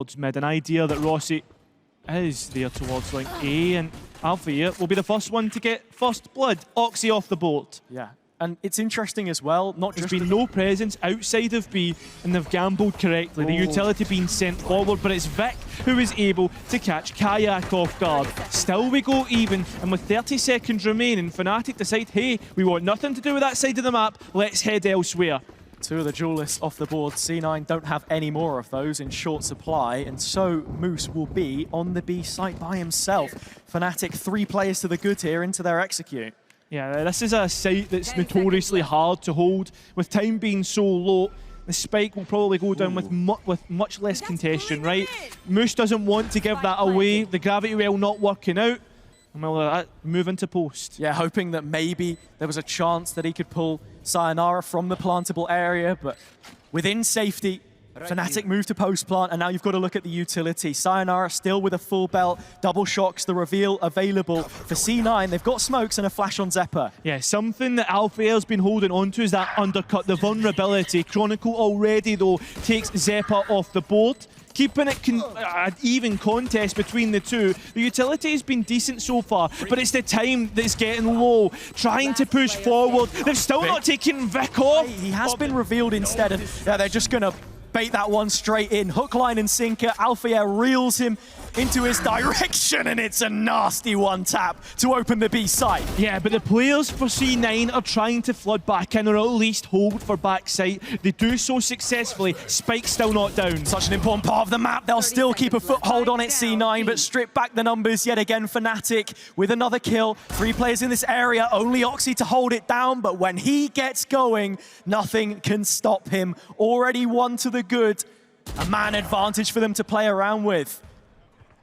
towards mid. An idea that Rossy is there towards link A, and Alfajer will be the first one to get first blood. Oxy off the board. Yeah. And it's interesting as well, not just... There's been no presence outside of B, and they've gambled correctly. The utility being sent forward, but it's Vic who is able to catch kaajak off guard. Still we go even, and with 30 seconds remaining, FNATIC decide, hey, we want nothing to do with that side of the map, let's head elsewhere. Two of the duelists off the board. C9 don't have any more of those in short supply, and so Moose will be on the B site by himself. FNATIC 3 players to the good here into their execute. Yeah, this is a site that's notoriously hard to hold. With time being so low, the spike will probably go down with much less contention, right? Moose doesn't want to give that away. The gravity well not working out. And we'll move into post. Yeah, hoping that maybe there was a chance that he could pull Sayonara from the plantable area, but within safety, FNATIC move to post plant, and now you've got to look at the utility. Sayonara still with a full belt, double shocks, the reveal available for C9. They've got smokes and a flash on Xeppaa. Yeah, something that Alfajer's been holding on to is that undercut, the vulnerability. Chronicle already, though, takes Xeppaa off the board, keeping it an even contest between the two. The utility has been decent so far, but it's the time that's getting low. Trying to push forward. They've still not taken Vic off. He has been revealed instead, and yeah, they're just going to bait that one straight in. Hook, line, and sinker. Alfajer reels him into his direction, and it's a nasty one tap to open the B site. Yeah, but the players for C9 are trying to flood back in, or at least hold for backside. They do so successfully. Spike still not down. Such an important part of the map. They'll still keep a foothold on it, C9, but strip back the numbers yet again. FNATIC with another kill. 3 players in this area, only Oxy to hold it down, but when he gets going, nothing can stop him. Already 1 to the good. A man advantage for them to play around with.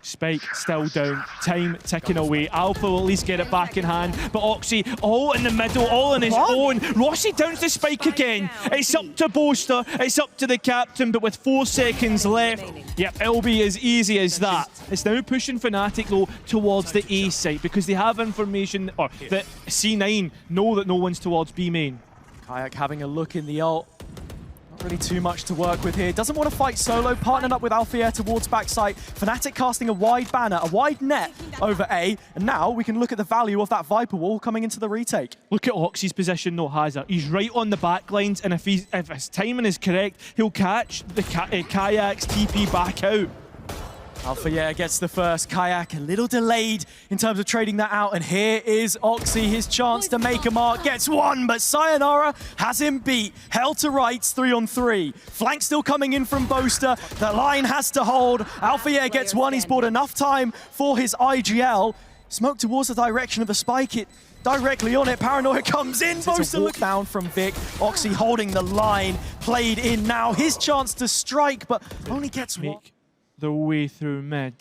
Spike still down, time ticking away. Alpha will at least get it back in hand, but Oxy all in the middle, all on his own. Rossy downs the Spike again. It's up to Boaster, it's up to the captain, but with 4 seconds left, yep, it'll be as easy as that. It's now pushing FNATIC though towards the A site because they have information, or that C9 know that no one's towards B main. kaajak having a look in the ult. Really too much to work with here. Doesn't want to fight solo, partnered up with Alfajer towards backside. FNATIC casting a wide banner, a wide net over A, and now we can look at the value of that Viper wall coming into the retake. Look at Oxy's position though, Hazard. He's right on the back lines, and if his timing is correct, he'll catch the kaajaks TP back out. Alfajer gets the first. kaajak a little delayed in terms of trading that out, and here is Oxy, his chance to make a mark. Gets one, but Sayonara has him beat. Hell to rights, 3-on-3. Flank still coming in from Boaster. The line has to hold. Alfajer gets one. He's bought enough time for his IGL. Smoke towards the direction of the spike. It directly on it. Paranoia comes in. Boaster look down from Vic. Oxy holding the line. Played in now. His chance to strike, but only gets one. Their way through mid.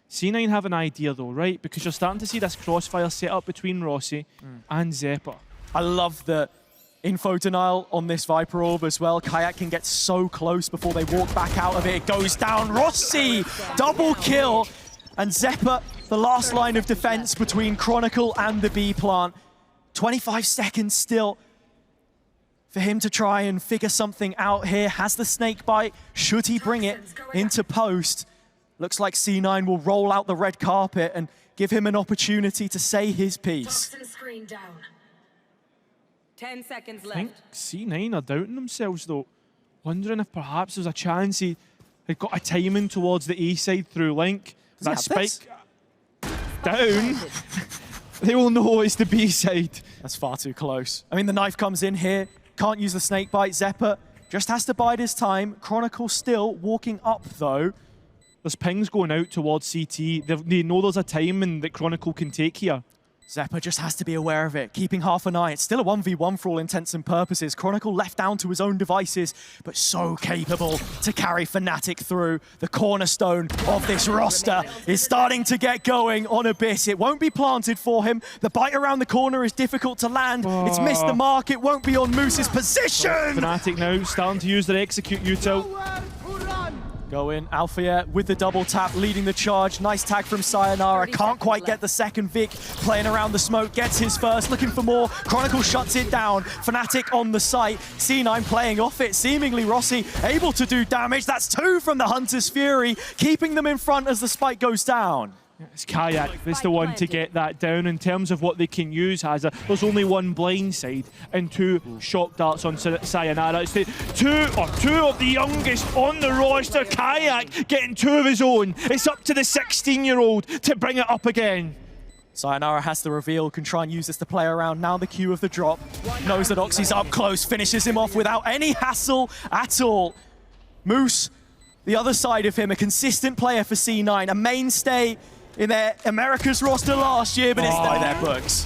C9 have an idea though, right? Because you're starting to see this crossfire set up between Rossy and Xeppaa. I love the info denial on this Viper Orb as well. kaajak can get so close before they walk back out of it. It goes down. Rossy, double kill. And Xeppaa, the last line of defense between Chronicle and the B plant. 25 seconds still for him to try and figure something out here. Has the snake bite? Should he bring it into post? Looks like C9 will roll out the red carpet and give him an opportunity to say his piece. 10 seconds left. I think C9 are doubting themselves though. Wondering if perhaps there's a chance he had got a timing towards the A side through Link. That spike down. They will know it's the B side. That's far too close. I mean, the knife comes in here. Can't use the snake bite. Xeppaa just has to bide his time. Chronicle still walking up, though. There's pings going out towards CT. They know there's a timing that Chronicle can take here. Xeppaa just has to be aware of it, keeping half an eye. It's still a 1v1 for all intents and purposes. Chronicle left down to his own devices, but so capable to carry FNATIC through. The cornerstone of this roster is starting to get going on Abyss. It won't be planted for him. The bite around the corner is difficult to land. It's missed the mark. It won't be on Moose's position. FNATIC now starting to use their execute util. Go in, Alfajer with the double tap, leading the charge. Nice tag from Sayonara. Can't quite get the second. Vic playing around the smoke, gets his first, looking for more. Chronicle shuts it down. FNATIC on the site. C9 playing off it. Seemingly Rossy able to do damage. That's 2 from the Hunter's Fury, keeping them in front as the spike goes down. It's kaajak that's the one to get that down. In terms of what they can use, there's only one blind side and 2 shock darts on Sayonara. It's the two of the youngest on the roster. kaajak getting 2 of his own. It's up to the 16-year-old to bring it up again. Sayonara has the reveal, can try and use this to play around. Now the cue of the drop. Knows that Oxy's up close, finishes him off without any hassle at all. Moose, the other side of him, a consistent player for C9, a mainstay in their America's roster last year, but it's by their books.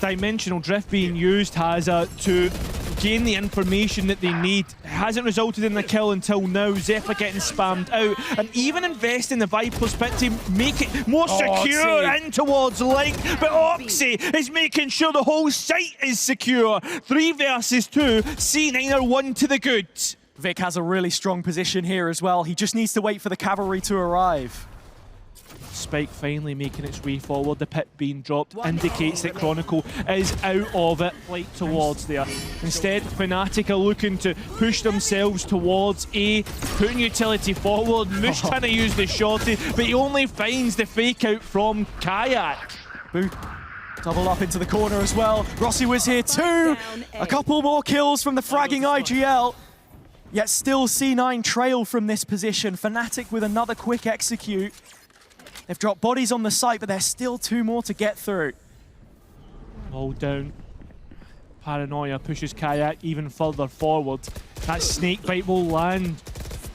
Dimensional drift being used to gain the information that they need. It hasn't resulted in the kill until now. Xeppaa getting spammed out, and even invest in the Viper's pit to make it more secure Oxy in towards Link, but Oxy is making sure the whole site is secure. 3 versus 2, C9 are 1 to the good. Vic has a really strong position here as well. He just needs to wait for the cavalry to arrive. Spike finally making its way forward. The pit being dropped indicates that Chronicle is out of it, like towards there. Instead, FNATIC are looking to push themselves towards A, putting utility forward. Moose trying to use the shorty, but he only finds the fake out from kaajak. Boo. Double up into the corner as well. Rossy was here too. A couple more kills from the fragging IGL. Yet still C9 trail from this position. FNATIC with another quick execute. They've dropped bodies on the site, but there's still 2 more to get through. All down. Paranoia pushes kaajak even further forward. That snake bite will land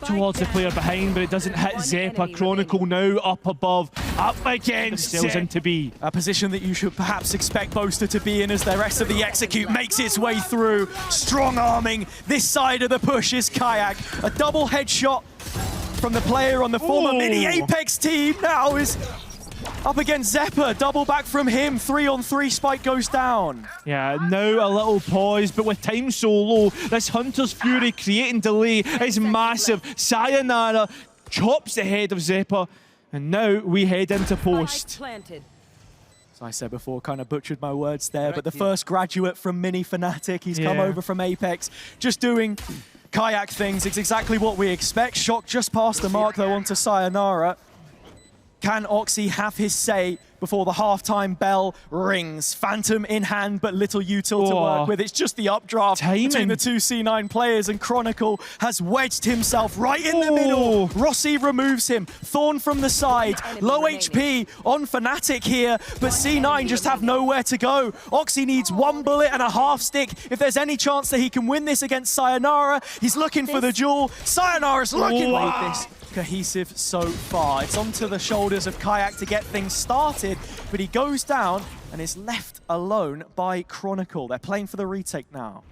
towards the player behind, but it doesn't hit Xeppaa. Chronicle now up above, up against Sails into B. A position that you should perhaps expect Boaster to be in as the rest of the execute makes its way through. Strong arming this side of the push is kaajak. A double headshot from the player on the former mini Apex team now is up against Xeppaa. Double back from him. 3-on-3 spike goes down. Yeah, now a little pause, but with time so low, this Hunter's Fury creating delay is massive. Sayonara chops the head of Xeppaa, and now we head into post. As I said before, kind of butchered my words there, but the first graduate from mini FNATIC, he's come over from Apex, just doing kaajak things. It's exactly what we expect. Shock just past the mark though onto Sayonara. Can Oxy have his say before the halftime bell rings? Phantom in hand, but little util to work with. It's just the updraft between the 2 C9 players, and Chronicle has wedged himself right in the middle. Rossy removes him. Thorn from the side. Low HP on FNATIC here, but C9 just have nowhere to go. Oxy needs 1 bullet and a half stick if there's any chance that he can win this against Sayonara. He's looking for the duel. Sayonara's looking like this. Cohesive so far. It's onto the shoulders of kaajak to get things started, but he goes down and is left alone by Chronicle. They're playing for the retake now.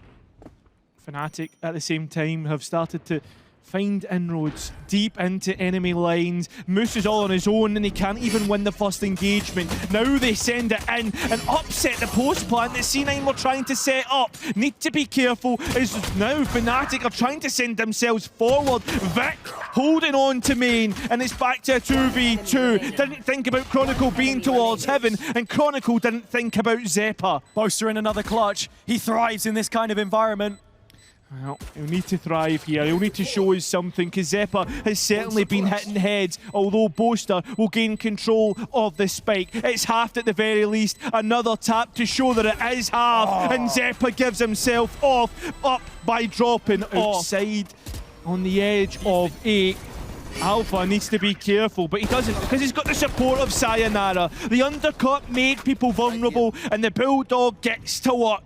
FNATIC at the same time have started to find inroads deep into enemy lines. Moose is all on his own and he can't even win the first engagement. Now they send it in and upset the post plant that C9 were trying to set up. Need to be careful as now FNATIC are trying to send themselves forward. Vic holding on to main, and it's back to a 2v2. Didn't think about Chronicle being towards heaven, and Chronicle didn't think about Xeppaa. Boaster in another clutch. He thrives in this kind of environment. Well, he'll need to thrive here. He'll need to show us something, because Xeppaa has certainly been hitting heads, although Boaster will gain control of the spike. It's halved at the very least. Another tap to show that it is halved, and Xeppaa gives himself up by dropping outside on the edge of 8. Alpha needs to be careful, but he doesn't, because he's got the support of Sayonara. The undercut made people vulnerable, and the Bulldog gets to work.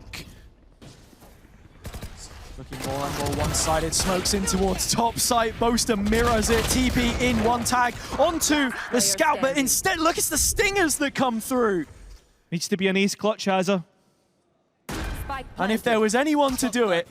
Looking more and more one-sided, smokes in towards top site. Boaster mirrors it, TP in one tag onto the scout, but instead, look, it's the stingers that come through. Needs to be an ace clutch, Hazza. And if there was anyone to do it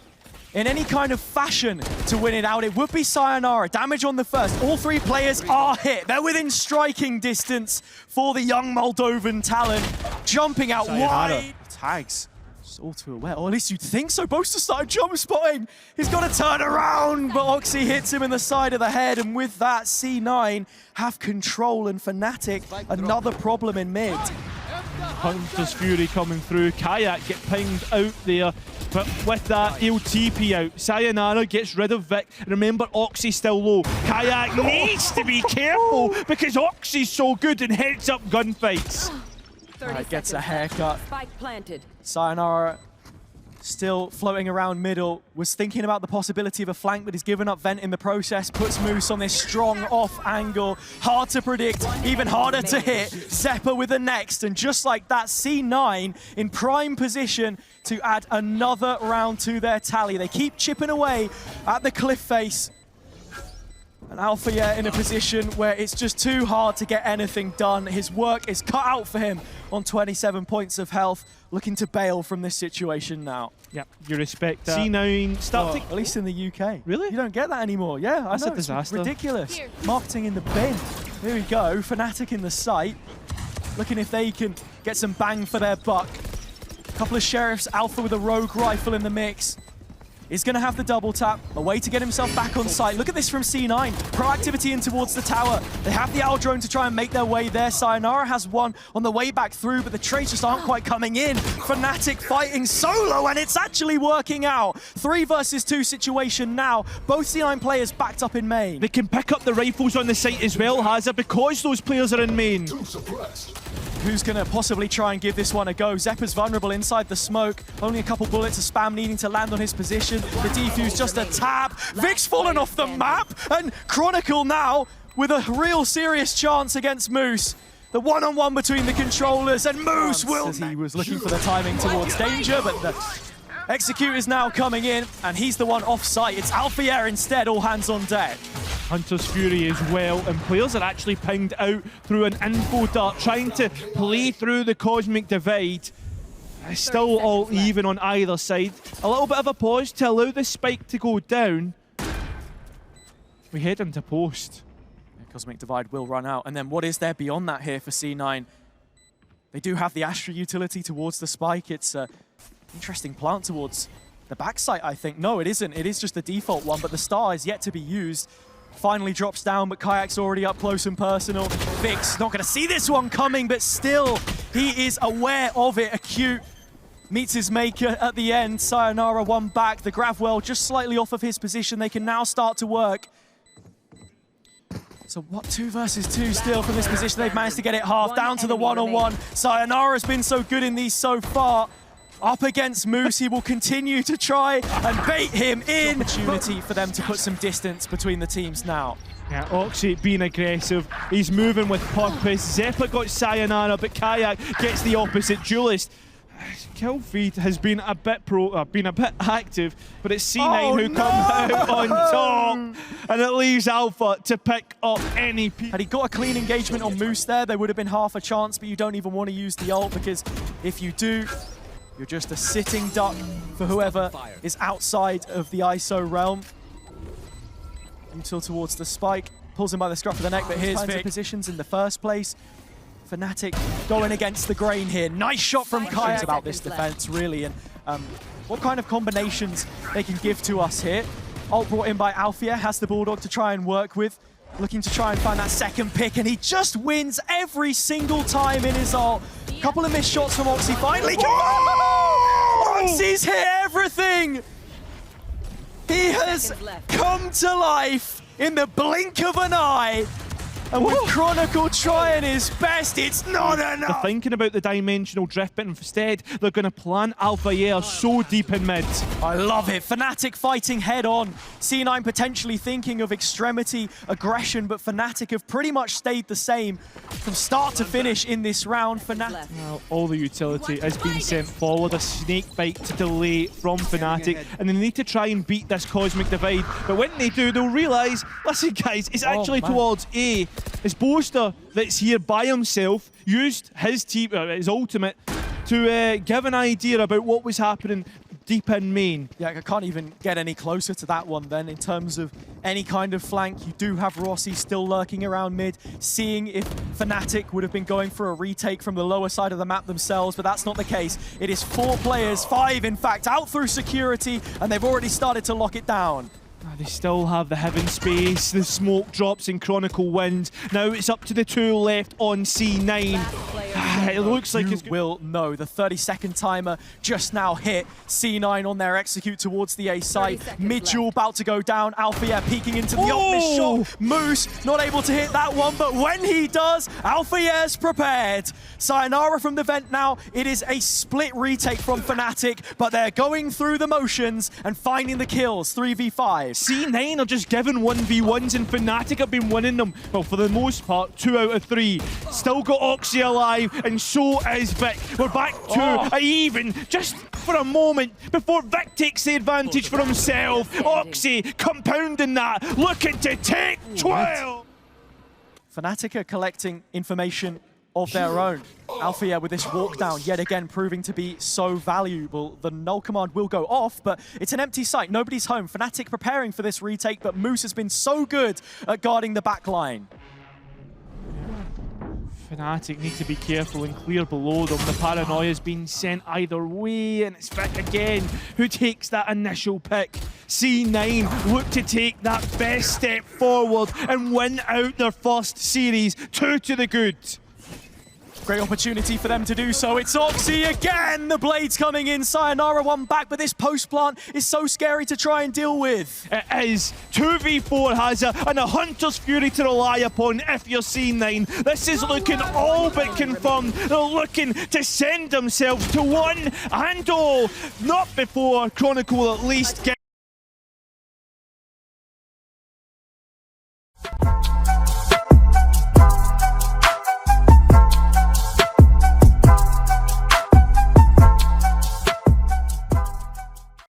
in any kind of fashion to win it out, it would be Sayonara. Damage on the first. All 3 players are hit. They're within striking distance for the young Moldovan talent. Jumping out wide. Tags Just all too aware, or at least you'd think so. Boaster started jump spotting. He's got to turn around, but Oxy hits him in the side of the head, and with that, C9 have control, and FNATIC, another problem in mid. Hunter's Fury coming through. kaajak get pinged out there, but with that, he'll TP out. Sayonara gets rid of Vic. Remember, Oxy's still low. kaajak needs to be careful because Oxy's so good in heads-up gunfights. Right, gets a haircut. Spike planted. Sayonara still floating around middle, was thinking about the possibility of a flank, but he's given up vent in the process, puts Moose on this strong off angle. Hard to predict, even harder to hit. Xeppaa with the next, and just like that, C9 in prime position to add another round to their tally. They keep chipping away at the cliff face. And Alfajer in a position where it's just too hard to get anything done. His work is cut out for him on 27 points of health, looking to bail from this situation now. Yep, you respect that. C9 starting. At least in the UK. Really? You don't get that anymore. Yeah, That's I know. a disaster. It's ridiculous. Marketing in the bin. Here we go. FNATIC in the sight. Looking if they can get some bang for their buck. A couple of sheriffs, Alpha with a rogue rifle in the mix. Is going to have the double tap, a way to get himself back on site. Look at this from C9. Proactivity in towards the tower. They have the owl drone to try and make their way there. Sayonara has one on the way back through, but the trades just aren't quite coming in. FNATIC fighting solo, and it's actually working out. 3 versus 2 situation now. Both C9 players backed up in main. They can pick up the rifles on the site as well, Hazard, because those players are in main. Who's going to possibly try and give this one a go? Xeppaa's vulnerable inside the smoke. Only a couple bullets of spam needing to land on his position. The defuse just a tap. Vic's fallen off the map. And Chronicle now with a real serious chance against Moose. The one-on-one between the controllers, and Moose will... As he was looking for the timing towards danger, but the execute is now coming in, and he's the one off-site. It's Alfajer instead, all hands on deck. Hunter's Fury as well, and players are actually pinged out through an info dart, trying to play through the cosmic divide. It's still all even on either side. A little bit of a pause to allow the spike to go down. We head into post. The cosmic divide will run out, and then what is there beyond that here for C9? They do have the Astra utility towards the spike. It's an interesting plant towards the backside, I think. No, it isn't. It is just the default one, but the star is yet to be used. Finally drops down, but kaajak's already up close and personal. Vic's not going to see this one coming, but still, he is aware of it. Acute meets his maker at the end. Sayonara one back. The Gravwell just slightly off of his position. They can now start to work. So what, 2 versus 2 still from this position. They've managed to get it half down to the one-on-one. Sayonara's been so good in these so far. Up against Moose, he will continue to try and bait him in. Opportunity for them to put some distance between the teams now. Yeah, Oxy being aggressive. He's moving with purpose. Xeppaa got Sayonara, but kaajak gets the opposite duelist. Kill feed has been a bit active, but it's C9 who come out on top, and it leaves Alpha to pick up any piece. Had he got a clean engagement on Moose there would have been half a chance, but you don't even want to use the ult, because if you do, you're just a sitting duck for whoever is outside of the ISO realm. Until towards the spike, pulls him by the scruff of the neck, but here's Vic. Positions in the first place. FNATIC going against the grain here. Nice shot from kaajak about this defense, really, and what kind of combinations they can give to us here. Ult brought in by Alfajer, has the Bulldog to try and work with. Looking to try and find that second pick, and he just wins every single time in his ult. Couple of missed shots from Oxy, finally. Oxy's hit everything! He has come to life in the blink of an eye. And with Chronicle trying his best, it's not enough! They're thinking about the dimensional drift, but instead they're going to plant Alfajer so deep in mid. I love it. FNATIC fighting head on. C9 potentially thinking of extremity aggression, but FNATIC have pretty much stayed the same from start to finish in this round. FNATIC. Well, all the utility has been sent forward. A snake bite to delay from FNATIC, and they need to try and beat this cosmic divide. But when they do, they'll realise, listen guys, it's actually towards A. It's Boaster that's here by himself, used his ultimate to give an idea about what was happening deep in main. Yeah, I can't even get any closer to that one then in terms of any kind of flank. You do have Rossy still lurking around mid, seeing if FNATIC would have been going for a retake from the lower side of the map themselves, but that's not the case. It is 4 players, 5 in fact, out through security, and they've already started to lock it down. They still have the heaven space, the smoke drops and Chronicle wins. Now it's up to the 2 left on C9. It looks like You will know. The 30-second timer just now hit. C9 on their execute towards the A site. Mid-duel about to go down. Alfajer peeking into the obvious shot. Moose not able to hit that one, but when he does, Alfajer's prepared. Sayonara from the vent now. It is a split retake from FNATIC, but they're going through the motions and finding the kills. 3v5. C9 are just given 1v1s and FNATIC have been winning them. Well, for the most part, 2 out of 3. Still got Oxy alive, and so is Vic. We're back to a even, just for a moment, before Vic takes the advantage for himself. Oxy compounding that, looking to take 12. FNATIC are collecting information of their own. Alfajer with this walk down, yet again proving to be so valuable. The null command will go off, but it's an empty site. Nobody's home. FNATIC preparing for this retake, but Moose has been so good at guarding the back line. FNATIC need to be careful and clear below them. The paranoia's been sent either way, and it's Vic again who takes that initial pick. C9 look to take that best step forward and win out their first series. 2 to the good. Great opportunity for them to do so. It's Oxy again. The blades coming in. Sayonara one back, but this post plant is so scary to try and deal with. It is 2v4 Hazza and a Hunter's Fury to rely upon if you're C9. This is looking all but confirmed. They're looking to send themselves to 1 and all. Not before Chronicle at least get